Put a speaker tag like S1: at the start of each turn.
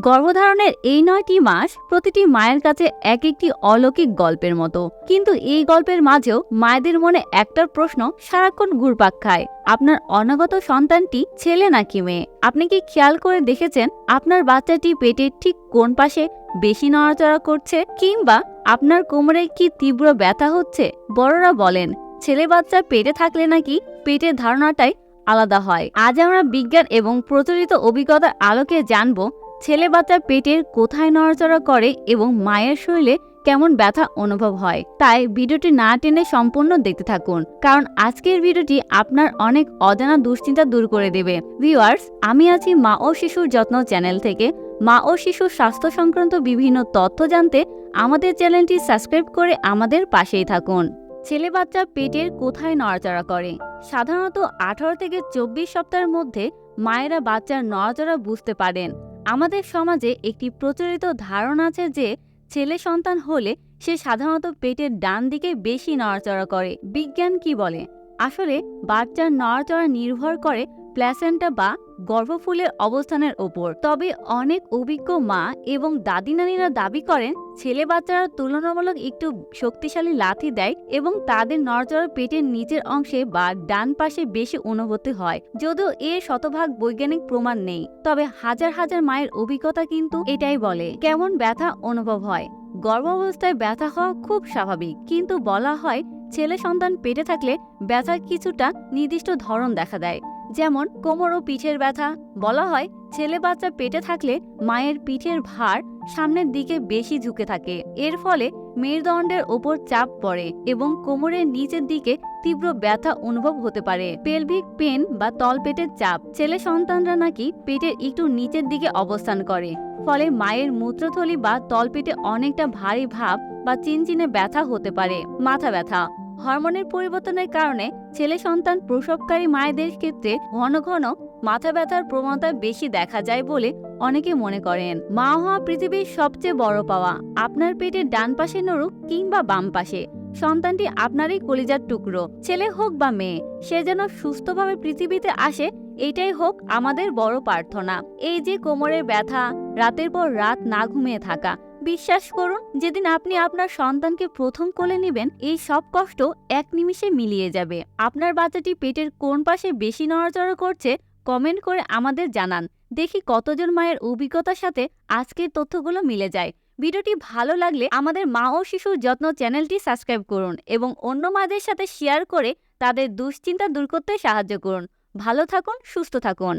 S1: গর্ভধারণের এই ৯টি মাস প্রতিটি মায়ের কাছে এক একটি অলৌকিক গল্পের মতো। কিন্তু এই গল্পের মাঝেও মায়েদের মনে একটা প্রশ্ন সারাক্ষণ ঘুরপাক খায়, আপনার অনাগত সন্তানটি ছেলে নাকি মেয়ে? আপনি কি খেয়াল করে দেখেছেন আপনার বাচ্চাটি পেটের ঠিক কোন পাশে বেশি নড়াচড়া করছে, কিংবা আপনার কোমরে কি তীব্র ব্যথা হচ্ছে? বড়রা বলেন ছেলে বাচ্চা পেটে থাকলে নাকি পেটের ধারণাটাই আলাদা হয়। আজ আমরা বিজ্ঞান এবং প্রচলিত অভিজ্ঞতার আলোকে জানব ছেলে বাচ্চা পেটের কোথায় নড়াচড়া করে এবং মায়ের শরীরে কেমন ব্যথা অনুভব হয়। তাই ভিডিওটি না টেনে সম্পূর্ণ দেখতে থাকুন, কারণ আজকের ভিডিওটি আপনার অনেক অজানা দুশ্চিন্তা দূর করে দেবে। ভিউয়ার্স, আমি আছি মা ও শিশুর যত্ন চ্যানেল থেকে। মা ও শিশুর স্বাস্থ্য সংক্রান্ত বিভিন্ন তথ্য জানতে আমাদের চ্যানেলটি সাবস্ক্রাইব করে আমাদের পাশেই থাকুন। ছেলে বাচ্চা পেটের কোথায় নড়াচড়া করে? সাধারণত 18 থেকে 24 সপ্তাহের মধ্যে মায়েরা বাচ্চার নড়াচড়া বুঝতে পারেন। আমাদের সমাজে একটি প্রচলিত ধারণা আছে যে ছেলে সন্তান হলে সে সাধারণত পেটের ডান দিকে বেশি নড়াচড়া করে। বিজ্ঞান কি বলে? আসলে বাচ্চার নড়াচড়া নির্ভর করে প্ল্যাসেন্টা বা গর্ভফুলের অবস্থানের ওপর। তবে অনেক অভিজ্ঞ মা এবং দাদি নানীরা দাবি করেন ছেলে বাচ্চারা তুলনামূলক একটু শক্তিশালী লাথি দেয় এবং তাদের নড়াচড়া পেটের নিচের অংশে বা ডান পাশে বেশি অনুভূতি হয়। যদিও এর শতভাগ বৈজ্ঞানিক প্রমাণ নেই, তবে হাজার হাজার মায়ের অভিজ্ঞতা কিন্তু এটাই বলে। কেমন ব্যথা অনুভব হয়? গর্ভাবস্থায় ব্যথা হওয়া খুব স্বাভাবিক, কিন্তু বলা হয় ছেলে সন্তান পেটে থাকলে ব্যথা কিছুটা নির্দিষ্ট ধরন দেখা দেয়, যেমন কোমর ও পিঠের ব্যথা। বলা হয় ছেলে বাচ্চা পেটে থাকলে মায়ের পিঠের ভার সামনের দিকে বেশি ঝুঁকে থাকে। এর ফলে মেরুদণ্ডের ওপর চাপ পড়ে এবং কোমরের নিচের দিকে তীব্র ব্যথা অনুভব হতে পারে। পেলভিক পেন বা তলপেটের চাপ। ছেলে সন্তানরা নাকি পেটের একটু নিচের দিকে অবস্থান করে, ফলে মায়ের মূত্রথলি বা তলপেটে অনেকটা ভারী ভাব বা চিনচিনে ব্যথা হতে পারে। মাথা ব্যথা। হরমোনের পরিবর্তনের কারণে ছেলে সন্তান প্রসবকারী মায়েদের ক্ষেত্রে ঘন ঘন মাথা ব্যথার প্রবণতা বেশি দেখা যায় বলে অনেকে মনে করেন। মা হওয়া পৃথিবীর সবচেয়ে বড় পাওয়া। আপনার পেটের ডান পাশে নড়ুক কিংবা বাম পাশে, সন্তানটি আপনারই কলিজার টুকরো। ছেলে হোক বা মেয়ে, সে যেন সুস্থভাবে পৃথিবীতে আসে, এটাই হোক আমাদের বড় প্রার্থনা। এই যে কোমরের ব্যথা, রাতের পর রাত না ঘুমিয়ে থাকা, বিশ্বাস করুন যেদিন আপনি আপনার সন্তানকে প্রথম কোলে নেবেন, এই সব কষ্ট এক নিমিষে মিলিয়ে যাবে। আপনার বাচ্চাটি পেটের কোন পাশে বেশি নড়াচড়া করছে কমেন্ট করে আমাদের জানান। দেখি কতজন মায়ের অভিজ্ঞতার সাথে আজকের তথ্যগুলো মিলে যায়। ভিডিওটি ভালো লাগলে আমাদের মা ও শিশুর যত্ন চ্যানেলটি সাবস্ক্রাইব করুন এবং অন্য মায়েদের সাথে শেয়ার করে তাদের দুশ্চিন্তা দূর করতে সাহায্য করুন। ভালো থাকুন, সুস্থ থাকুন।